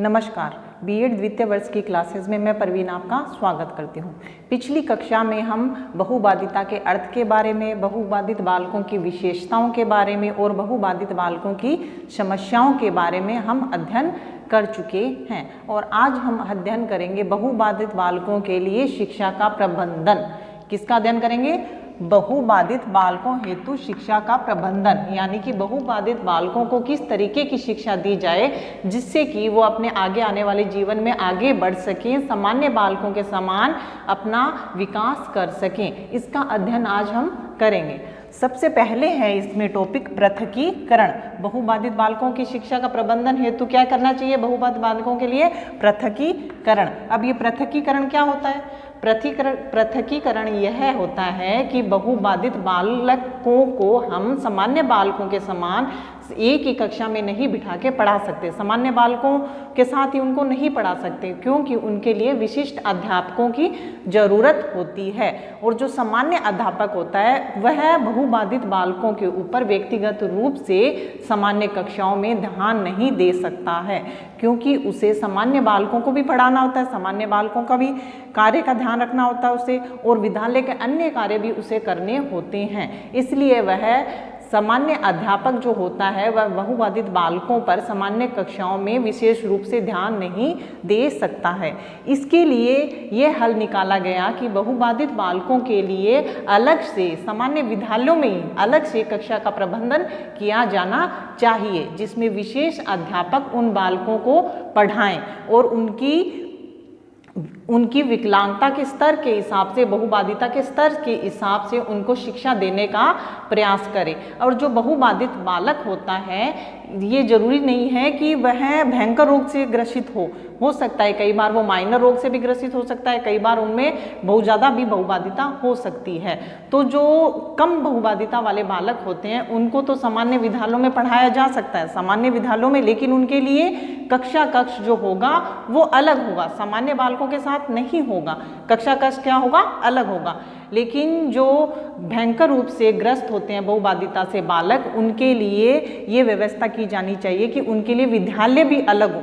नमस्कार। बीएड द्वितीय वर्ष की क्लासेस में मैं परवीन आपका स्वागत करती हूँ। पिछली कक्षा में हम बहुबाधिता के अर्थ के बारे में, बहुबाधित बालकों की विशेषताओं के बारे में और बहुबाधित बालकों की समस्याओं के बारे में हम अध्ययन कर चुके हैं और आज हम अध्ययन करेंगे बहुबाधित बालकों के लिए शिक्षा का प्रबंधन। किसका अध्ययन करेंगे? बहुबाधित बालकों हेतु शिक्षा का प्रबंधन, यानी कि बहुबाधित बालकों को किस तरीके की शिक्षा दी जाए जिससे कि वो अपने आगे आने वाले जीवन में आगे बढ़ सकें, सामान्य बालकों के समान अपना विकास कर सकें। इसका अध्ययन आज हम करेंगे। सबसे पहले है इसमें टॉपिक पृथकीकरण। बहुबाधित बालकों की शिक्षा का प्रबंधन हेतु क्या करना चाहिए? बहुबाधित बालकों के लिए पृथकीकरण। अब ये पृथकीकरण क्या होता है? पृथकीकरण यह होता है कि बहुबाधित बालकों को हम सामान्य बालकों के समान एक ही कक्षा में नहीं बिठा के पढ़ा सकते, सामान्य बालकों के साथ ही उनको नहीं पढ़ा सकते, क्योंकि उनके लिए विशिष्ट अध्यापकों की जरूरत होती है। और जो सामान्य अध्यापक होता है वह बहुबाधित बालकों के ऊपर व्यक्तिगत रूप से सामान्य कक्षाओं में ध्यान नहीं दे सकता है, क्योंकि उसे सामान्य बालकों को भी पढ़ाना होता है, सामान्य बालकों का भी कार्य का ध्यान रखना होता है उसे, और विद्यालय के अन्य कार्य भी उसे करने होते हैं। इसलिए वह सामान्य अध्यापक जो होता है वह बहुबाधित बालकों पर सामान्य कक्षाओं में विशेष रूप से ध्यान नहीं दे सकता है। इसके लिए यह हल निकाला गया कि बहुबाधित बालकों के लिए अलग से सामान्य विद्यालयों में ही अलग से कक्षा का प्रबंधन किया जाना चाहिए, जिसमें विशेष अध्यापक उन बालकों को पढ़ाएं और उनकी विकलांगता के स्तर के हिसाब से, बहुबाधिता के स्तर के हिसाब से उनको शिक्षा देने का प्रयास करें। और जो बहुबाधित बालक होता है ये जरूरी नहीं है कि वह भयंकर रोग से ग्रसित हो सकता है, कई बार वो माइनर रोग से भी ग्रसित हो सकता है, कई बार उनमें बहुत ज़्यादा भी बहुबाधिता हो सकती है। तो जो कम बहुबाधिता वाले बालक होते हैं उनको तो सामान्य विद्यालयों में पढ़ाया जा सकता है, सामान्य विद्यालयों में, लेकिन उनके लिए कक्ष जो होगा वो अलग होगा, सामान्य बालकों के साथ नहीं होगा। कक्षा क्या होगा? अलग होगा। लेकिन जो भयंकर रूप से ग्रस्त होते हैं बहुबाधिता से बालक, उनके लिए ये व्यवस्था की जानी चाहिए कि उनके लिए विद्यालय भी अलग हो।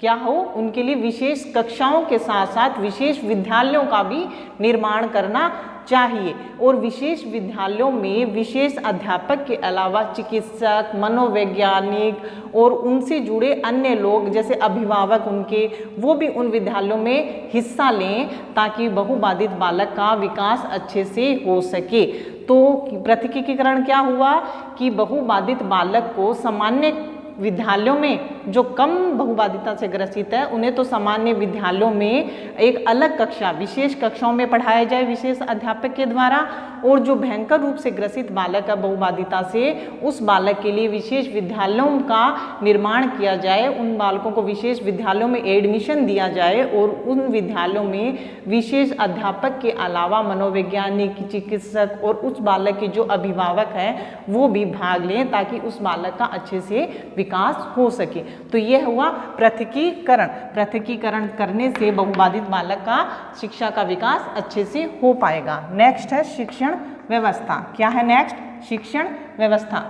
क्या हो? उनके लिए विशेष कक्षाओं के साथ साथ विशेष विद्यालयों का भी निर्माण करना चाहिए। और विशेष विद्यालयों में विशेष अध्यापक के अलावा चिकित्सक, मनोवैज्ञानिक और उनसे जुड़े अन्य लोग जैसे अभिभावक उनके, वो भी उन विद्यालयों में हिस्सा लें ताकि बहुबाधित बालक का विकास अच्छे से हो सके। तो पृथकीकरण क्या हुआ कि बहुबाधित बालक को सामान्य विद्यालयों में, जो कम बहुबाधिता से ग्रसित है उन्हें तो सामान्य विद्यालयों में एक अलग कक्षा, विशेष कक्षाओं में पढ़ाया जाए विशेष अध्यापक के द्वारा, और जो भयंकर रूप से ग्रसित बालक है बहुबाधिता से, उस बालक के लिए विशेष विद्यालयों का निर्माण किया जाए, उन बालकों को विशेष विद्यालयों में एडमिशन दिया जाए और उन विद्यालयों में विशेष अध्यापक के अलावा मनोवैज्ञानिक, चिकित्सक और उस बालक के जो अभिभावक हैं वो भी भाग लें ताकि उस बालक का अच्छे से विकास हो सके। तो यह हुआ पृथकीकरण। पृथकीकरण करने से बहुबाधित बालक का शिक्षा का विकास अच्छे से हो पाएगा। नेक्स्ट है शिक्षण व्यवस्था। क्या है नेक्स्ट? शिक्षण व्यवस्था।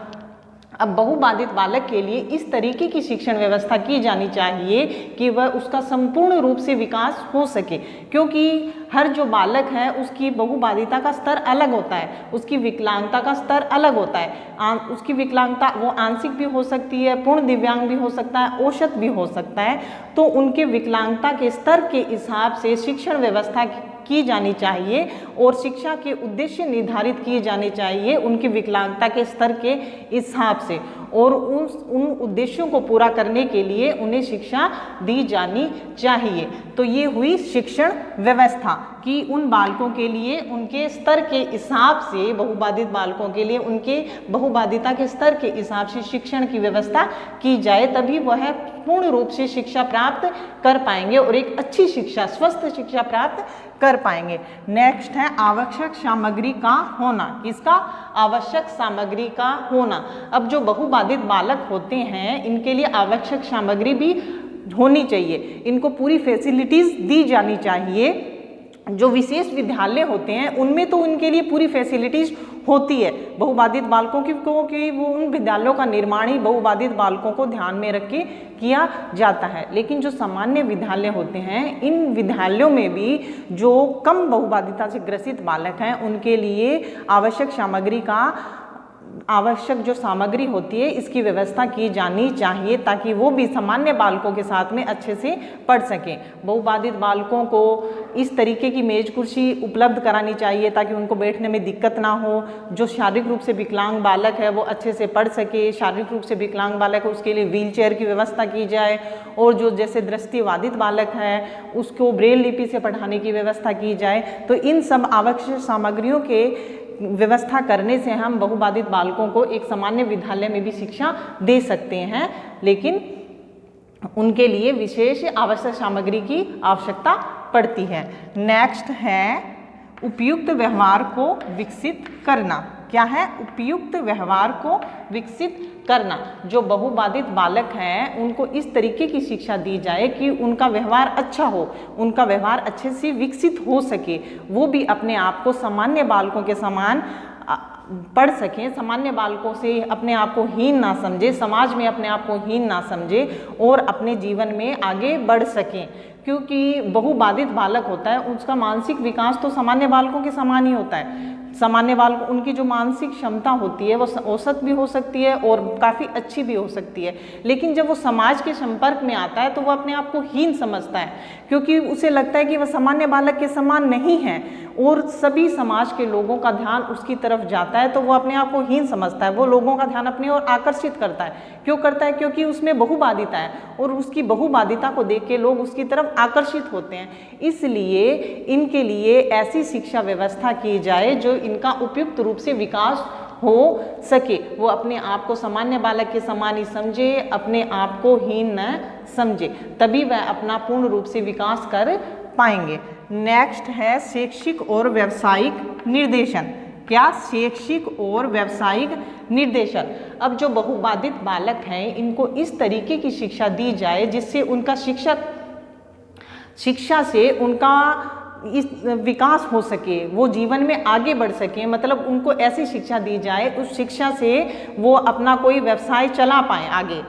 अब बहुबाधित बालक के लिए इस तरीके की शिक्षण व्यवस्था की जानी चाहिए कि वह उसका संपूर्ण रूप से विकास हो सके, क्योंकि हर जो बालक है उसकी बहुबाधिता का स्तर अलग होता है, उसकी विकलांगता का स्तर अलग होता है। उसकी विकलांगता वो आंशिक भी हो सकती है, पूर्ण दिव्यांग भी हो सकता है, औसत भी हो सकता है। तो उनके विकलांगता के स्तर के हिसाब से शिक्षण व्यवस्था की जानी चाहिए और शिक्षा के उद्देश्य निर्धारित किए जाने चाहिए उनकी विकलांगता के स्तर के हिसाब से, और उन उद्देश्यों को पूरा करने के लिए उन्हें शिक्षा दी जानी चाहिए। तो ये हुई शिक्षण व्यवस्था कि उन बालकों के लिए उनके स्तर के हिसाब से, बहुबाधित बालकों के लिए उनके बहुबाधिता के स्तर के हिसाब से शिक्षण की व्यवस्था की जाए, तभी वह पूर्ण रूप से शिक्षा प्राप्त कर पाएंगे और एक अच्छी शिक्षा, स्वस्थ शिक्षा प्राप्त कर पाएंगे। नेक्स्ट है आवश्यक सामग्री का होना। किसका? आवश्यक सामग्री का होना। अब जो बहुबाधित बालक होते हैं इनके लिए आवश्यक सामग्री भी होनी चाहिए, इनको पूरी फैसिलिटीज दी जानी चाहिए। जो विशेष विद्यालय होते हैं उनमें तो उनके लिए पूरी फैसिलिटीज होती है बहुबाधित बालकों की, क्योंकि वो उन विद्यालयों का निर्माण ही बहुबाधित बालकों को ध्यान में रख के किया जाता है। लेकिन जो सामान्य विद्यालय होते हैं, इन विद्यालयों में भी जो कम बहुबाधिता से ग्रसित बालक हैं उनके लिए आवश्यक जो सामग्री होती है इसकी व्यवस्था की जानी चाहिए, ताकि वो भी सामान्य बालकों के साथ में अच्छे से पढ़ सकें। बहुबाधित बालकों को इस तरीके की मेज कुर्सी उपलब्ध करानी चाहिए ताकि उनको बैठने में दिक्कत ना हो। जो शारीरिक रूप से विकलांग बालक है वो अच्छे से पढ़ सके, शारीरिक रूप से विकलांग बालक है उसके लिए व्हील चेयर की व्यवस्था की जाए, और जो जैसे दृष्टिबाधित बालक है उसको ब्रेल लिपि से पढ़ाने की व्यवस्था की जाए। तो इन सब आवश्यक सामग्रियों के व्यवस्था करने से हम बहुबाधित बालकों को एक सामान्य विद्यालय में भी शिक्षा दे सकते हैं, लेकिन उनके लिए विशेष आवश्यक सामग्री की आवश्यकता पड़ती है। नेक्स्ट है उपयुक्त व्यवहार को विकसित करना। क्या है? उपयुक्त व्यवहार को विकसित करना। जो बहुबाधित बालक हैं उनको इस तरीके की शिक्षा दी जाए कि उनका व्यवहार अच्छा हो, उनका व्यवहार अच्छे से विकसित हो सके, वो भी अपने आप को सामान्य बालकों के समान पढ़ सकें, सामान्य बालकों से अपने आप को हीन ना समझे, समाज में अपने आप को हीन ना समझे और अपने जीवन में आगे बढ़ सकें। क्योंकि बहुबाधित बालक होता है उसका मानसिक विकास तो सामान्य बालकों के समान ही होता है। सामान्य बालक उनकी जो मानसिक क्षमता होती है वो औसत भी हो सकती है और काफ़ी अच्छी भी हो सकती है, लेकिन जब वो समाज के संपर्क में आता है तो वो अपने आप को हीन समझता है, क्योंकि उसे लगता है कि वह सामान्य बालक के समान नहीं है और सभी समाज के लोगों का ध्यान उसकी तरफ जाता है, तो वो अपने आप को हीन समझता है। वो लोगों का ध्यान अपनी ओर आकर्षित करता है। क्यों करता है? क्योंकि उसमें बहुबाधिता है और उसकी बहुबाधिता को देख के लोग उसकी तरफ आकर्षित होते हैं। इसलिए इनके लिए ऐसी शिक्षा व्यवस्था की जाए जो इनका उपयुक्त रूप से विकास हो सके, वो अपने आप को सामान्य बालक के समान ही समझे, अपने आप को हीन न समझे, तभी वह अपना पूर्ण रूप से विकास कर पाएंगे। नेक्स्ट है शैक्षिक और व्यावसायिक निर्देशन। क्या? शैक्षिक और व्यावसायिक निर्देशन। अब जो बहुबाधित बालक हैं इनको इस तरीके की शिक्षा दी जाए जिससे उनका शिक्षा से उनका इस विकास हो सके, वो जीवन में आगे बढ़ सके। मतलब उनको ऐसी शिक्षा दी जाए उस शिक्षा से वो अपना कोई व्यवसाय चला पाएँ, आगे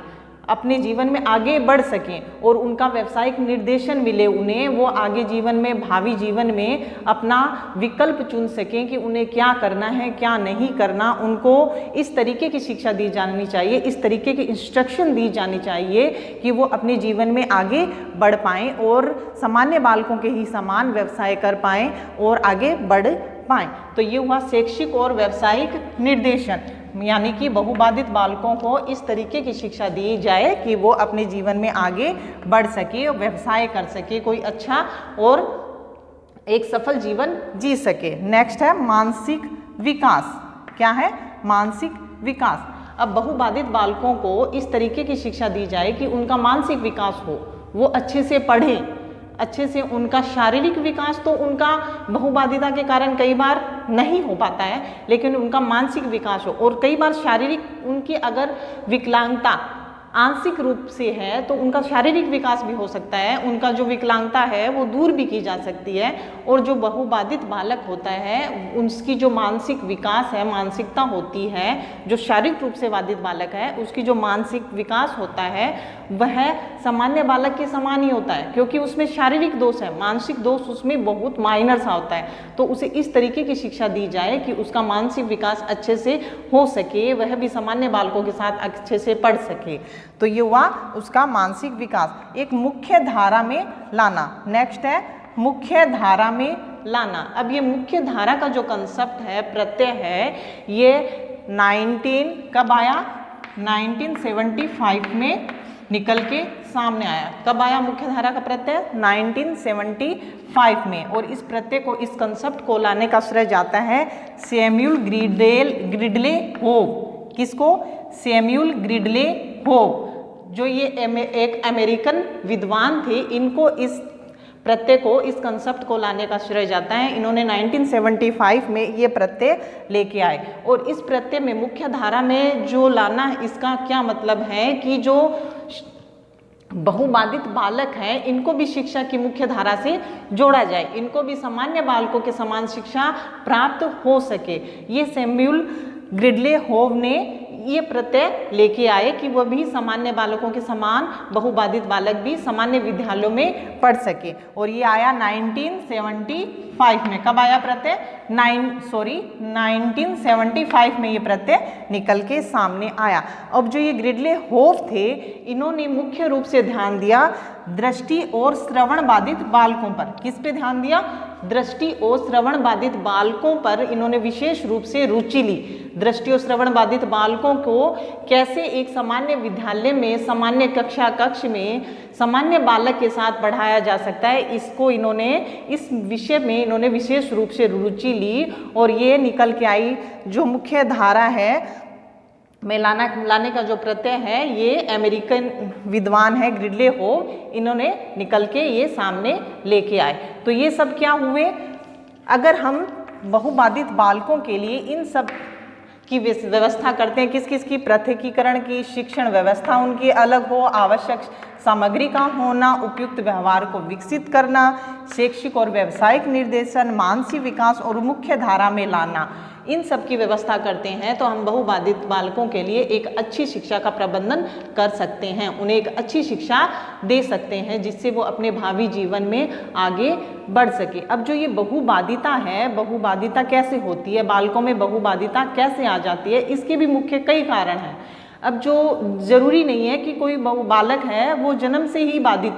अपने जीवन में आगे बढ़ सकें और उनका व्यावसायिक निर्देशन मिले उन्हें, वो आगे जीवन में भावी जीवन में अपना विकल्प चुन सकें कि उन्हें क्या करना है क्या नहीं करना। उनको इस तरीके की शिक्षा दी जानी चाहिए, इस तरीके की इंस्ट्रक्शन दी जानी चाहिए कि वो अपने जीवन में आगे बढ़ पाएँ और सामान्य बालकों के ही समान व्यवसाय कर पाएँ और आगे बढ़ पाएँ। तो ये हुआ शैक्षिक और व्यावसायिक निर्देशन, यानी कि बहुबाधित बालकों को इस तरीके की शिक्षा दी जाए कि वो अपने जीवन में आगे बढ़ सके, व्यवसाय कर सके, कोई अच्छा और एक सफल जीवन जी सके। नेक्स्ट है मानसिक विकास। क्या है? मानसिक विकास। अब बहुबाधित बालकों को इस तरीके की शिक्षा दी जाए कि उनका मानसिक विकास हो, वो अच्छे से पढ़ें, अच्छे से उनका शारीरिक विकास तो उनका बहुबाधिता के कारण कई बार नहीं हो पाता है, लेकिन उनका मानसिक विकास हो। और कई बार शारीरिक उनकी अगर विकलांगता आंशिक रूप से है तो उनका शारीरिक विकास भी हो सकता है, उनका जो विकलांगता है वो दूर भी की जा सकती है। और जो बहुबाधित बालक होता है उसकी जो मानसिक विकास है, मानसिकता होती है, जो शारीरिक रूप से बाधित बालक है उसकी जो मानसिक विकास होता है वह सामान्य बालक के समान ही होता है, क्योंकि उसमें शारीरिक दोष है, मानसिक दोष उसमें बहुत माइनर सा होता है। तो उसे इस तरीके की शिक्षा दी जाए कि उसका मानसिक विकास अच्छे से हो सके, वह भी सामान्य बालकों के साथ अच्छे से पढ़ सके। तो ये हुआ उसका मानसिक विकास। एक मुख्य धारा में लाना। नेक्स्ट है मुख्य धारा में लाना। अब ये मुख्य धारा का जो कंसेप्ट है, प्रत्यय है, ये 1975 में निकल के सामने आया। कब आया मुख्य धारा का प्रत्यय? 1975 में। और इस प्रत्यय को, इस कंसेप्ट को लाने का श्रेय जाता है सैमुअल ग्रिडले होव। किसको? सैमुअल ग्रिडले होव, जो ये एक अमेरिकन विद्वान थे। इनको इस प्रत्यय को, इस कंसेप्ट को लाने का श्रेय जाता है। इन्होंने 1975 में ये प्रत्यय लेके आए। और इस प्रत्यय में मुख्य धारा में जो लाना, इसका क्या मतलब है कि जो बहुबाधित बालक हैं, इनको भी शिक्षा की मुख्य धारा से जोड़ा जाए, इनको भी सामान्य बालकों के समान शिक्षा प्राप्त हो सके। ये सैमुअल ग्रिडले होव ने ये प्रत्यय लेके आए कि वह भी सामान्य बालकों के समान बहुबाधित बालक भी सामान्य विद्यालयों में पढ़ सके। और ये आया 1975 में। कब आया प्रत्यय? 1975 में ये प्रत्यय निकल के सामने आया। अब जो ये ग्रिडले होव थे, इन्होंने मुख्य रूप से ध्यान दिया दृष्टि और श्रवण बाधित बालकों पर। किस पे ध्यान दिया? दृष्टि और श्रवण बाधित बालकों पर इन्होंने विशेष रूप से रुचि ली। दृष्टि और श्रवण बाधित बालकों को कैसे एक सामान्य विद्यालय में, सामान्य कक्ष में सामान्य बालक के साथ पढ़ाया जा सकता है, इसको इन्होंने, इस विषय में इन्होंने विशेष रूप से रुचि ली। और ये निकल के आई जो मुख्य धारा है में लाने का जो प्रत्यय है, ये अमेरिकन विद्वान है ग्रिडले होव, इन्होंने निकल के ये सामने लेके आए। तो ये सब क्या हुए? अगर हम बहुबाधित बालकों के लिए इन सब की व्यवस्था करते हैं, किस किस की? पृथकीकरण की, शिक्षण व्यवस्था उनकी अलग हो, आवश्यक सामग्री का होना, उपयुक्त व्यवहार को विकसित करना, शैक्षिक और व्यावसायिक निर्देशन, मानसिक विकास और मुख्य धारा में लाना, इन सब की व्यवस्था करते हैं तो हम बहुबाधित बालकों के लिए एक अच्छी शिक्षा का प्रबंधन कर सकते हैं, उन्हें एक अच्छी शिक्षा दे सकते हैं जिससे वो अपने भावी जीवन में आगे बढ़ सके। अब जो ये बहुबाधिता है, बहुबाधिता कैसे होती है, बालकों में बहुबाधिता कैसे आ जाती है, इसके भी मुख्य कई कारण हैं। अब जो जरूरी नहीं है कि कोई बालक है वो जन्म से ही बाधित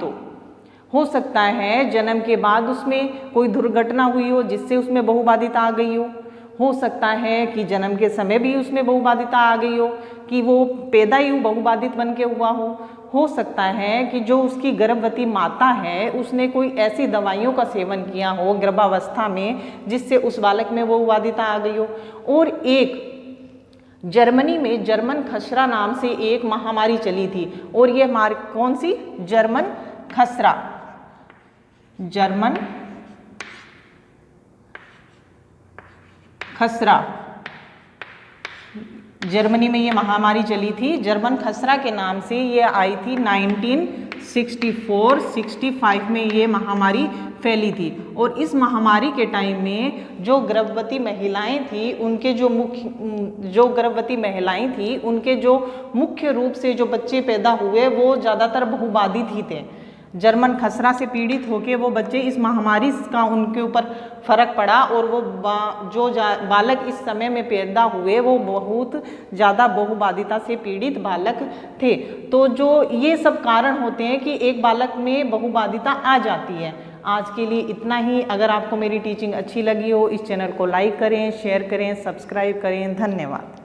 हो सकता है जन्म के बाद उसमें कोई दुर्घटना हुई हो जिससे उसमें बहुबाधिता आ गई हो सकता है कि जन्म के समय भी उसमें बहुबाधिता आ गई हो, कि वो पैदा ही बहुबाधित बन के हुआ हो सकता है कि जो उसकी गर्भवती माता है उसने कोई ऐसी दवाइयों का सेवन किया हो गर्भावस्था में जिससे उस बालक में बहुबाधिता आ गई हो। और एक जर्मनी में जर्मन खसरा नाम से एक महामारी चली थी, और ये कौन सी? जर्मन खसरा। जर्मन खसरा, जर्मनी में ये महामारी चली थी। जर्मन खसरा के नाम से ये आई थी 1964-65 में ये महामारी फैली थी। और इस महामारी के टाइम में जो गर्भवती महिलाएं थी उनके जो मुख्य रूप से जो बच्चे पैदा हुए वो ज़्यादातर बहुबाधित ही थे। जर्मन खसरा से पीड़ित होकर वो बच्चे, इस महामारी का उनके ऊपर फर्क पड़ा और वो बालक इस समय में पैदा हुए वो बहुत ज़्यादा बहुबाधिता से पीड़ित बालक थे। तो जो ये सब कारण होते हैं कि एक बालक में बहुबाधिता आ जाती है। आज के लिए इतना ही। अगर आपको मेरी टीचिंग अच्छी लगी हो, इस चैनल को लाइक करें, शेयर करें, सब्सक्राइब करें। धन्यवाद।